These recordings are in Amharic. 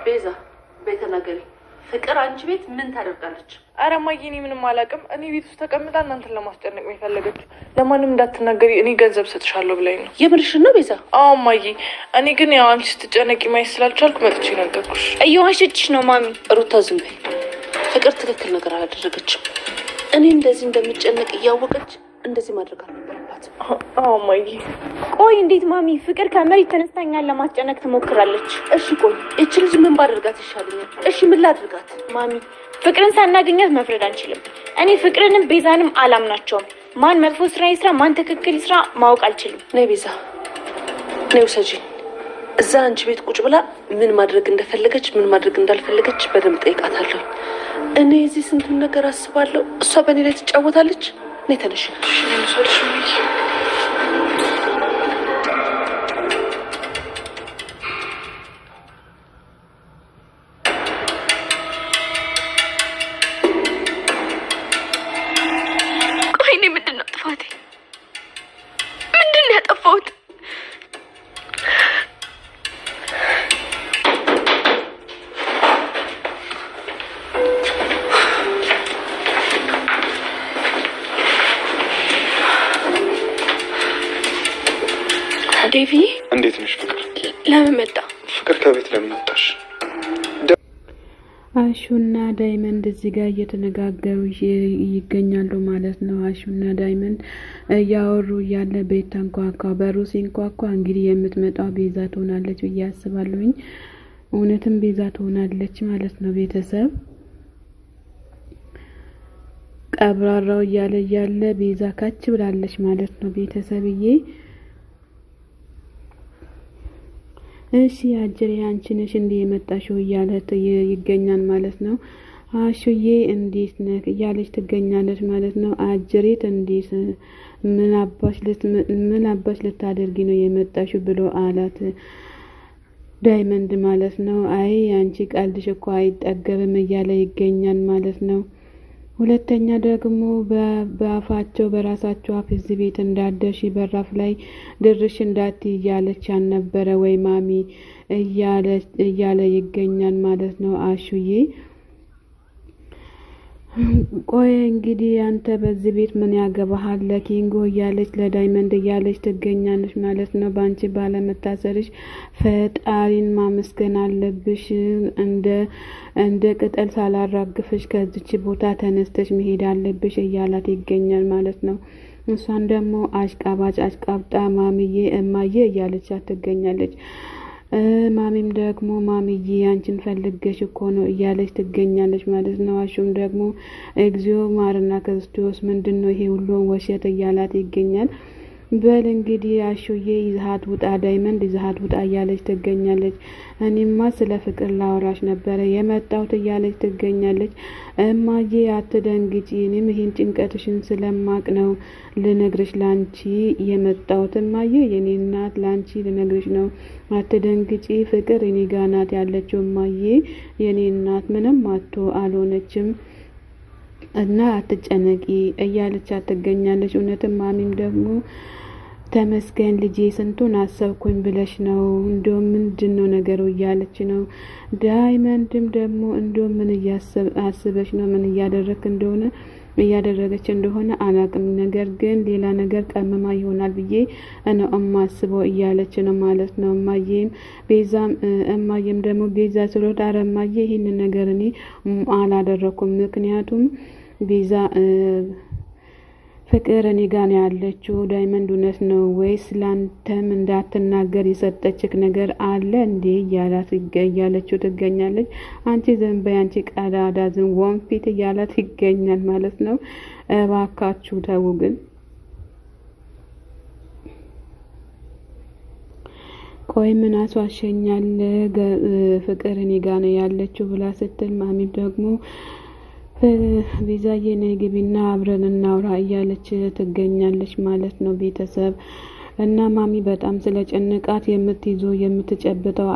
ቤዛ ቤተናገሪ ፍቅር አንቺ ቤት ምን ታደርጋለች? አረ እማዬ እኔ ምንም አላውቅም። እኔ ቤት ውስጥ ተቀምጣ እናንተን ለማስጨነቅ ነው የፈለገችው። ለማንም እንዳትናገሪ እኔ ገንዘብ ሰጥሻለሁ ብላኝ ነው። የምርሽን ነው ቤዛ? አዎ እማዬ፣ እኔ ግን ያው አንቺ ስትጨነቂ ማየት ስላልቻልኩ መጥቼ ነገርኩሽ። እየዋሸችሽ ነው ማሚ። ሩታ ዝም በይ። ፍቅር ትክክል ነገር አላደረገችም። እኔ እንደዚህ እንደምጨነቅ እያወቀች እንደዚህ ማድረግ አልነበረባትም። አዎ እማዬ። ቆይ እንዴት ማሚ ፍቅር ከመሬት ተነስታኛል ለማስጨነቅ ትሞክራለች? እሺ ቆይ እቺ ልጅ ምን ባደርጋት ይሻለኛል? እሺ ምን ላድርጋት? ማሚ ፍቅርን ሳናገኛት መፍረድ አንችልም። እኔ ፍቅርንም ቤዛንም አላምናቸውም። ማን መጥፎ ስራ ይስራ ማን ትክክል ይስራ ማወቅ አልችልም። ነይ ቤዛ ነይ ውሰጂኝ። እዛ አንቺ ቤት ቁጭ ብላ ምን ማድረግ እንደፈለገች ምን ማድረግ እንዳልፈለገች በደንብ ጠይቃታለሁ። እኔ እዚህ ስንቱን ነገር አስባለሁ፣ እሷ በእኔ ላይ ትጫወታለች። ነይ ተነሽ። ቆይ እኔ ምንድን ነው ጥፋቴ? ምንድን ነው ያጠፋሁት? ዴቪ እንዴት ነሽ ፍቅር? ለምን መጣ? ፍቅር ከቤት ለምን መጣሽ? አሹና ዳይመንድ እዚህ ጋር እየተነጋገሩ ይገኛሉ ማለት ነው። አሹና ዳይመንድ እያወሩ ያለ ቤት ተንኳኳ። በሩ ሲንኳኳ እንግዲህ የምትመጣው ቤዛ ትሆናለች ብዬ አስባለሁኝ። እውነትም ቤዛ ትሆናለች ማለት ነው። ቤተሰብ ቀብራራው እያለ ቤዛ ካች ብላለች ማለት ነው። ቤተሰብዬ እሺ አጅሬ አንቺ ነሽ እንዴ የመጣሽው እያለ ይገኛል ማለት ነው። አሹዬ እንዴት ነህ እያለች ትገኛለች ማለት ነው። አጅሬት እንዴት ምን አባሽ ልታደርጊ ነው የመጣሽው ብሎ አላት ዳይመንድ ማለት ነው። አይ አንቺ ቀልድሽ እኮ አይጠገብም እያለ ይገኛል ማለት ነው። ሁለተኛ ደግሞ በአፋቸው በራሳቸው አፍ እዚህ ቤት እንዳደርሽ በራፍ ላይ ድርሽ እንዳት እያለች አልነበረ ወይ ማሚ እያለ ይገኛል ማለት ነው። አሹዬ ቆይ እንግዲህ አንተ በዚህ ቤት ምን ያገባሃል ለኪንጎ እያለች ለዳይመንድ እያለች ትገኛለች ማለት ነው። ባንቺ ባለመታሰርሽ ፈጣሪን ማመስገን አለብሽ። እንደ ቅጠል ሳላራግፍሽ ከዚች ቦታ ተነስተሽ መሄድ አለብሽ እያላት ይገኛል ማለት ነው። እሷን ደግሞ አሽቃብጣ ማሚዬ እማዬ እያለች ትገኛለች። ማሚም ደግሞ ማሚዬ አንቺን ፈልገሽ እኮ ነው እያለች ትገኛለች ማለት ነው። አሹም ደግሞ እግዚኦ ማርና ክርስቶስ ምንድነው ይሄ ሁሉ ወሸት እያላት ይገኛል። በል እንግዲህ አሹዬ ይዛት ውጣ ዳይመንድ ይዛት ውጣ እያለች ትገኛለች። እኔማ ስለ ፍቅር ላወራሽ ነበረ የመጣሁት እያለች ትገኛለች። እማዬ አትደንግጪ፣ እኔም ይሄን ጭንቀትሽን ስለማቅ ነው ልነግርሽ ላንቺ የመጣሁት። እማዬ የኔ እናት ላንቺ ልነግርሽ ነው፣ አትደንግጪ። ፍቅር እኔ ጋር ናት ያለችው እማዬ፣ የኔ እናት ምንም አልሆነችም እና አትጨነቂ እያለች ትገኛለች። እውነትም ማሚም ደግሞ ተመስገን ልጄ ስንቱን አሰብኩኝ ብለሽ ነው እንደው ምንድነው ነገሩ እያለች ነው። ዳይመንድም ደግሞ እንደው ምን አስበሽ ነው ምን እያደረገች እንደሆነ አላቅም፣ ነገር ግን ሌላ ነገር ቀመማ ይሆናል ብዬ እኔ እማስበው እያለች ነው ማለት ነው። እማዬም ደግሞ ቤዛ ስለወጣ አረማዬ ይሄን ነገር እኔ አላደረኩም፣ ምክንያቱም ቤዛ ፍቅር እኔ ጋር ነው ያለችው። ዳይመንድ እውነት ነው ወይስ ላንተም እንዳትናገር የሰጠችክ ነገር አለ እንዴ እያለችው ትገኛለች። አንቺ ዝም በይ አንቺ ቀዳዳ ዝም ወንፊት እያላት ይገኛል ማለት ነው። እባካችሁ ተው ግን ቆይ ምን አስዋሸኛል ፍቅር እኔ ጋር ነው ያለችው ብላ ስትል ማሚም ደግሞ ቤዛዬ ነይ ግቢና አብረን እናውራ እያለች ትገኛለች ማለት ነው። ቤተሰብ እና ማሚ በጣም ስለጨነቃት የምትይዘው የምትጨብጠው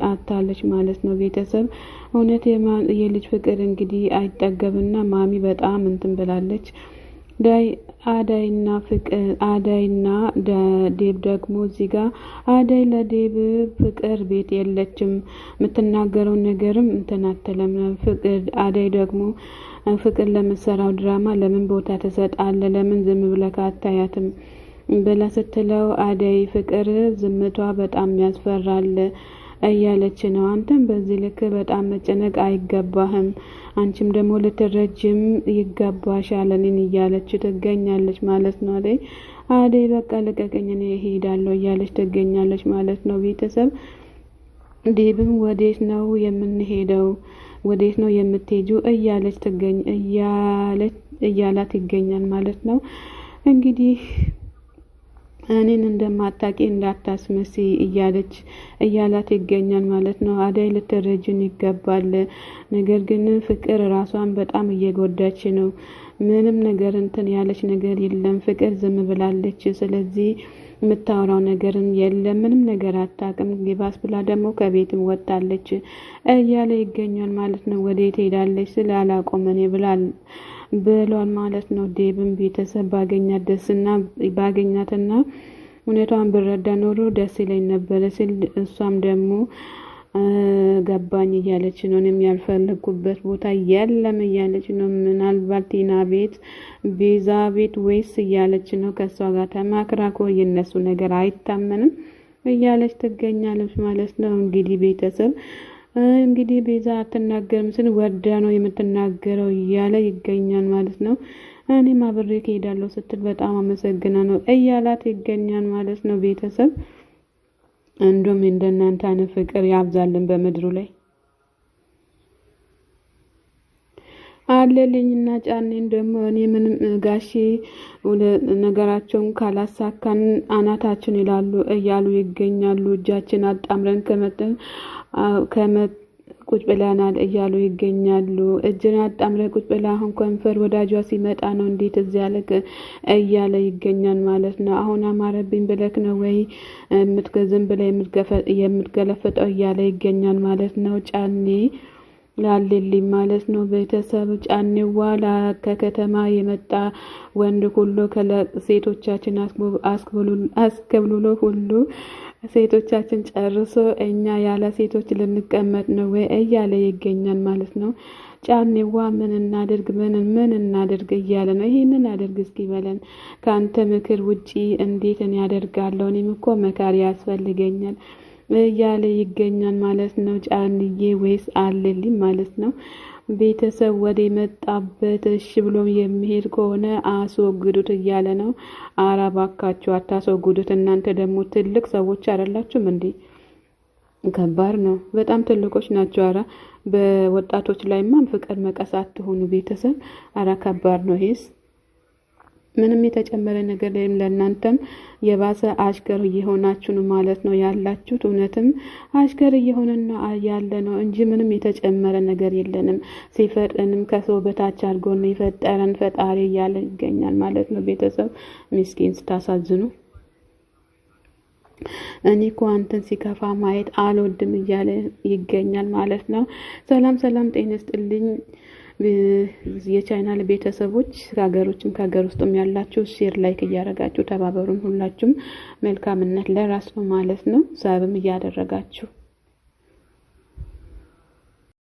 አታለች ማለት ነው። ቤተሰብ እውነት የልጅ ፍቅር እንግዲህ አይጠገብና ማሚ በጣም እንትን ብላለች። አዳይና ዴብ ደግሞ እዚህ ጋር አዳይ ለዴብ ፍቅር ቤት የለችም የምትናገረው ነገርም እንተናተለም ፍቅር አዳይ ደግሞ ፍቅር ለምትሰራው ድራማ ለምን ቦታ ተሰጣለ ለምን ዝም ብለህ አታያትም ብላ ስትለው አዳይ ፍቅር ዝምቷ በጣም ያስፈራል እያለች ነው። አንተም በዚህ ልክ በጣም መጨነቅ አይገባህም፣ አንቺም ደግሞ ልትረጅም ይገባሻል እኔን እያለች ትገኛለች ማለት ነው። አደይ በቃ ልቀቀኝ እኔ እሄዳለሁ እያለች ትገኛለች ማለት ነው። ቤተሰብ ዴብም ወዴት ነው የምንሄደው ወዴት ነው የምትሄጂው እያላት ይገኛል ማለት ነው። እንግዲህ እኔን እንደማታቂ እንዳታስመሲ እያላት ይገኛል ማለት ነው። አዳይ ልትረጅን ይገባል፣ ነገር ግን ፍቅር ራሷን በጣም እየጎዳች ነው። ምንም ነገር እንትን ያለች ነገር የለም፣ ፍቅር ዝም ብላለች። ስለዚህ የምታወራው ነገርም የለም፣ ምንም ነገር አታውቅም። ሊባስ ብላ ደግሞ ከቤትም ወጣለች እያለ ይገኛል ማለት ነው። ወዴት ሄዳለች ስላላቆመኔ ብሏል ማለት ነው። ዴብም ቤተሰብ ባገኛትና ሁኔታዋን ብረዳ ኖሮ ደስ ይለኝ ነበር ሲል እሷም ደግሞ ገባኝ እያለች ነው። እኔም ያልፈለኩበት ቦታ የለም እያለች ነው። ምናልባት ቲና ቤት ቤዛ ቤት ወይስ እያለች ነው። ከሷ ጋር ተማክራ የነሱ ነገር አይታመንም እያለች ትገኛለች ማለት ነው። እንግዲህ ቤተሰብ እንግዲህ ቤዛ አትናገርም ስን ወዳ ነው የምትናገረው እያለ ይገኛል ማለት ነው። እኔም አብሬ እሄዳለሁ ስትል በጣም አመሰግናለሁ እያላት ይገኛል ማለት ነው። ቤተሰብ እንደውም እንደናንተ አይነት ፍቅር ያብዛልን በምድሩ ላይ አለልኝና ጫኔን ደግሞ እኔ ምንም ጋሺ ነገራቸውን ካላሳካን አናታችን ይላሉ እያሉ ይገኛሉ። እጃችን አጣምረን ቁጭ ብለናል እያሉ ይገኛሉ። እጅን አጣምረን ቁጭ ብላ አሁን ከንፈር ወዳጇ ሲመጣ ነው እንዴት እዚያ ለክ እያለ ይገኛል ማለት ነው። አሁን አማረብኝ ብለክ ነው ወይ የምትገዝም ብለ የምትገለፈጠው እያለ ይገኛል ማለት ነው። ጫኔ ላልልኝ ማለት ነው። ቤተሰብ ጫኔዋ ከከተማ የመጣ ወንድ ሁሉ ከሴቶቻችን አስከብሉሎ ሁሉ ሴቶቻችን ጨርሶ እኛ ያለ ሴቶች ልንቀመጥ ነው ወይ እያለ ይገኛል ማለት ነው። ጫኔዋ ምን እናድርግ እያለ ነው። ይሄንን አድርግ እስኪ በለን ካንተ ምክር ውጪ እንዴት እኔ ያደርጋለሁ እኔም እኮ መካሪ ያስፈልገኛል እያለ ይገኛል ማለት ነው። ጫንዬ ወይስ አለልኝ ማለት ነው። ቤተሰብ ወደ መጣበት እሺ ብሎ የሚሄድ ከሆነ አስወግዱት እያለ ነው። አራባካችሁ አታስወግዱት፣ እናንተ ደግሞ ትልቅ ሰዎች አይደላችሁም እንዴ? ከባድ ነው፣ በጣም ትልቆች ናቸው። አራ በወጣቶች ላይ ማን ፍቅር መቀስ አትሆኑ ቤተሰብ። አራ ከባድ ነው ይሄስ። ምንም የተጨመረ ነገር ላይም ለእናንተም የባሰ አሽከር እየሆናችሁ ነው ማለት ነው ያላችሁት። እውነትም አሽከር እየሆነና ያለ ነው እንጂ ምንም የተጨመረ ነገር የለንም። ሲፈጥረንም ከሰው በታች አድርጎ ነው የፈጠረን ፈጣሪ እያለ ይገኛል ማለት ነው። ቤተሰብ ምስኪን ስታሳዝኑ። እኔ እኮ አንተን ሲከፋ ማየት አልወድም እያለ ይገኛል ማለት ነው። ሰላም ጤና ይስጥልኝ የቻናል ቤተሰቦች ከሀገሮችም ከሀገር ውስጥም ያላችሁ ሼር ላይክ እያደረጋችሁ ተባበሩን። ሁላችሁም መልካምነት ለራስ ነው ማለት ነው። ሳብም እያደረጋችሁ